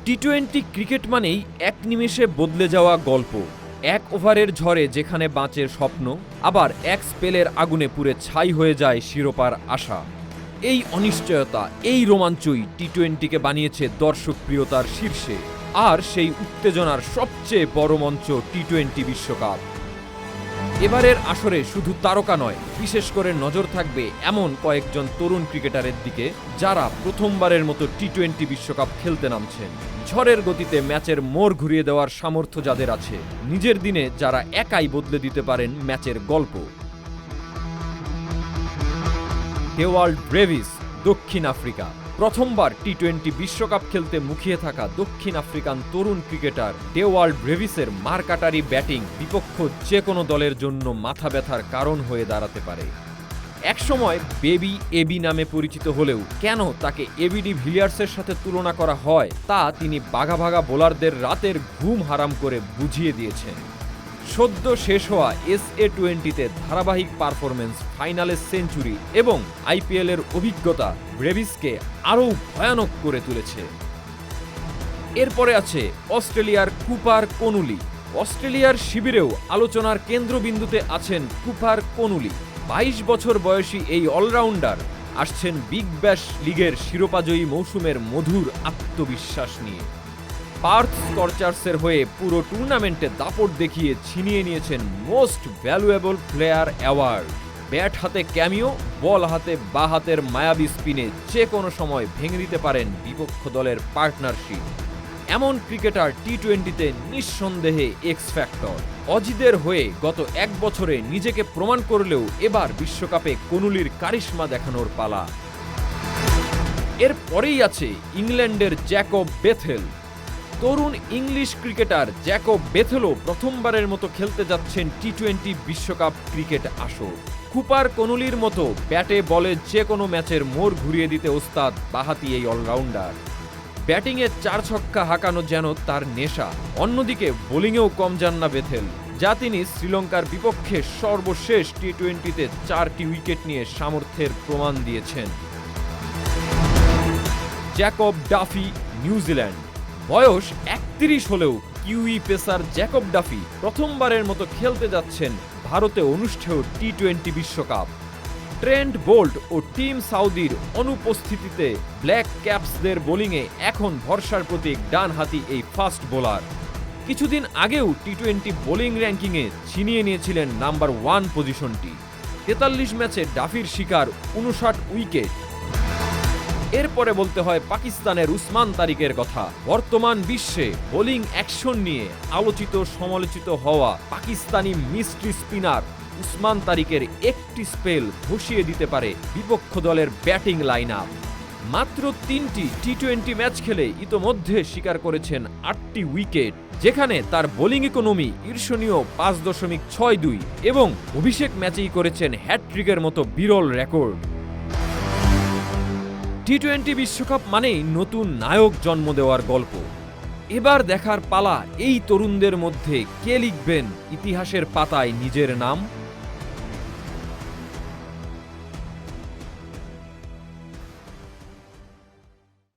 টি-20 cricket মানেই এক নিমেষে বদলে যাওয়া গল্প। এক ওভারের ঝড়ে যেখানে বাঁচের স্বপ্ন, আবার এক স্পেলের আগুনে পুড়ে ছাই হয়ে যায় শিরোপার আশা। এই অনিশ্চয়তা, এই রোমাঞ্চই টি-20কে বানিয়েছে দর্শকপ্রিয়তার শীর্ষে। আর সেই উত্তেজনার সবচেয়ে বড় মঞ্চ টি-20 বিশ্বকাপ। এবারের আসরে শুধু তারকা নয়, বিশেষ করে নজর থাকবে এমন কয়েকজন তরুণ ক্রিকেটারের দিকে যারা প্রথমবারের মতো টি-20 বিশ্বকাপ খেলতে নামছেন। ঝড়ের গতিতে ম্যাচের মোড় ঘুরিয়ে দেওয়ার সামর্থ্য যাদের আছে, নিজের দিনে যারা একাই বদলে দিতে পারেন ম্যাচের গল্প। ডেওয়াল্ড ব্রেভিস, দক্ষিণ আফ্রিকা। প্রথমবার টি-20 বিশ্বকাপ খেলতে মুখিয়ে থাকা দক্ষিণ আফ্রিকান তরুণ ক্রিকেটার ডেওয়াল্ড ব্রেভিসের মারকাটারি ব্যাটিং বিপক্ষ যে কোনো দলের জন্য মাথা ব্যথার কারণ হয়ে দাঁড়াতে পারে। একসময় বেবি এবি নামে পরিচিত হলেও কেন তাকে এবি ডি ভিলিয়ার্সের সাথে তুলনা করা হয় তা তিনি বাঘা ভাগা বোলারদের রাতের ঘুম হারাম করে বুঝিয়ে দিয়েছেন। সদ্য শেষ হওয়া SA-20-তে ধারাবাহিক পারফরমেন্স, ফাইনালে সেঞ্চুরি এবং আইপিএলের অভিজ্ঞতা ব্রেভিসকে আরও ভয়ানক করে তুলেছে। এরপরে আছে অস্ট্রেলিয়ার কুপার কনুলি। অস্ট্রেলিয়ার শিবিরেও আলোচনার কেন্দ্রবিন্দুতে আছেন কুপার কনুলি। 22 বছর বয়সী এই অলরাউন্ডার আসছেন বিগ ব্যাশ লিগের শিরোপাজয়ী মৌসুমের মধুর আত্মবিশ্বাস নিয়ে। পার্থ স্করচার্সের হয়ে পুরো টুর্নামেন্টে দাপট দেখিয়ে ছিনিয়ে নিয়েছেন most valuable player award. Bat হাতে ক্যামিও, বল হাতে বা হাতের মায়াবী স্পিনে যে কোনো সময় ভেঙে দিতে পারেন বিপক্ষ দলের পার্টনারশিপ। এমন ক্রিকেটার টি-20তে নিঃসন্দেহে এক্স ফ্যাক্টর। অজিদের হয়ে গত এক বছরে নিজেকে প্রমাণ করলেও এবার বিশ্বকাপে কনুলির কারিশমা দেখানোর পালা। এরপরেই আছে ইংল্যান্ডের জ্যাকব বেথেল। তরুণ ইংলিশ ক্রিকেটার জ্যাকব বেথেলও প্রথমবারের মতো খেলতে যাচ্ছেন টি-20 বিশ্বকাপ ক্রিকেট আসর। কুপার কনুলির মতো ব্যাটে বলে যে কোনো ম্যাচের মোড় ঘুরিয়ে দিতে ওস্তাদ বাহাতি এই অলরাউন্ডার। ব্যাটিংয়ে 4 ছক্কা হাঁকানো যেন তার নেশা। অন্যদিকে বোলিংয়েও কম যান না বেথেল, যা তিনি শ্রীলঙ্কার বিপক্ষে সর্বশেষ টি-20তে 4টি উইকেট নিয়ে সামর্থ্যের প্রমাণ দিয়েছেন। Jacob Duffy, New Zealand. বয়স 31 হলেও কিউই পেসার জ্যাকব ডাফি প্রথমবারের মতো খেলতে যাচ্ছেন ভারতে অনুষ্ঠেয় টি-20 বিশ্বকাপ। ট্রেন্ট বোল্ট ও টিম সাউদির অনুপস্থিতিতে ব্ল্যাক ক্যাপসদের বোলিংয়ে এখন ভরসার প্রতীক ডানহাতি এই ফাস্ট বোলার। কিছুদিন আগেও টি-20 বোলিং র্যাঙ্কিংয়ে ছিনিয়ে নিয়েছিলেন নাম্বার 1 পজিশনটি। 43 ম্যাচে ডাফির শিকার 59 উইকেট। এরপরে বলতে হয় পাকিস্তানের উসমান তারিকের কথা। বর্তমান বিশ্বে বোলিং অ্যাকশন নিয়ে আলোচিত সমালোচিত হওয়া পাকিস্তানি মিস্ট্রি স্পিনার উসমান তারিকের একটি স্পেল ধসিয়ে দিতে পারে বিপক্ষ দলের ব্যাটিং লাইন আপ। মাত্র 3টি টি-20 ম্যাচ খেলে ইতোমধ্যে শিকার করেছেন 8টি উইকেট, যেখানে তার বোলিং ইকোনমি ঈর্ষণীয় 5.62 এবং অভিষেক ম্যাচেই করেছেন হ্যাটট্রিকের মতো বিরল রেকর্ড। টি-20 বিশ্বকাপ মানেই নতুন নায়ক জন্ম দেওয়ার গল্প। এবার দেখার পালা এই তরুণদের মধ্যে কে লিখবেন ইতিহাসের পাতায় নিজের নাম।